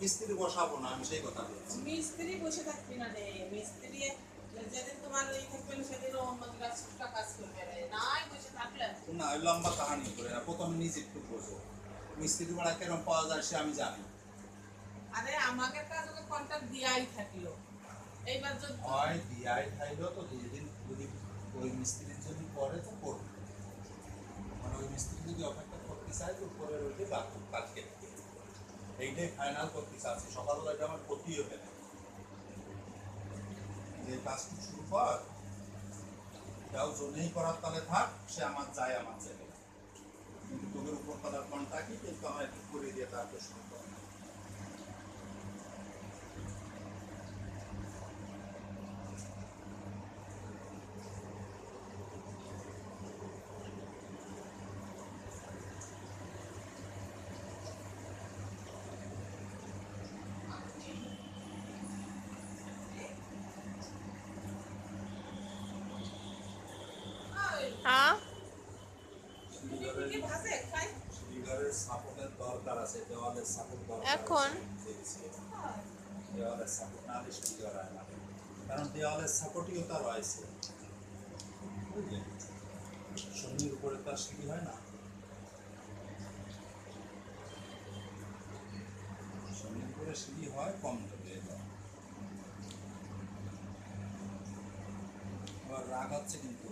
মিস্ত্রি বসাবো না, আমি সেই কথা বলছি। মিস্ত্রি বসে থাকবি না রে, মিস্ত্রি যেদিন তোমার এই থাকবে না সেদিন ও আমাদের কাজটা কাজ করবে রে, নাই বসে থাকলে না, ওই লম্বা কাহানি করে না, প্রথমে নিজে একটু বোঝো মিস্ত্রি ভাড়া কেরম পাওয়া যায় সে আমি জানি। আরে আমাকে কাছে তো কন্ট্রাক্ট দিয়াই থাকলো, এইবার যদি হয় দিয়াই খাইলো তো যেদিন যদি ওই মিস্ত্রির যদি পরে তো করবে, মানে ওই মিস্ত্রি যদি অপেক্ষা করতে চায় তো উপরের ওইটাই কাজ কেটে দিবে। এইটাই ফাইনাল করতে চাচ্ছি, সকালবেলা এটা আমার ক্ষতি হবে না, যে কাজটি শুরু কর এটাও জন্যই করার তালে থাক, সে আমার যায় আমার চাইবে না, কিন্তু তোদের উপর তালার কন্ট্রাক্টই কিন্তু আমার একটু করে দিয়ে তারপর শুরু কর। হ্যাঁ কি ভাজে খাই শ্রীঘরের সাপোর্টের দরকার আছে, দেওয়ালের সাপোর্ট দরকার এখন আছে, দেওয়ালের সাপোর্ট না হলে শ্রীঘর হয় না, কারণ দেওয়ালের সাপোর্টই তার রয়েছে, বুঝলেন? শনির উপরে তার সিঁড়ি হয় না, শনির উপরে সিঁড়ি হয় কম দেবে। আবার রাগ হচ্ছে কিন্তু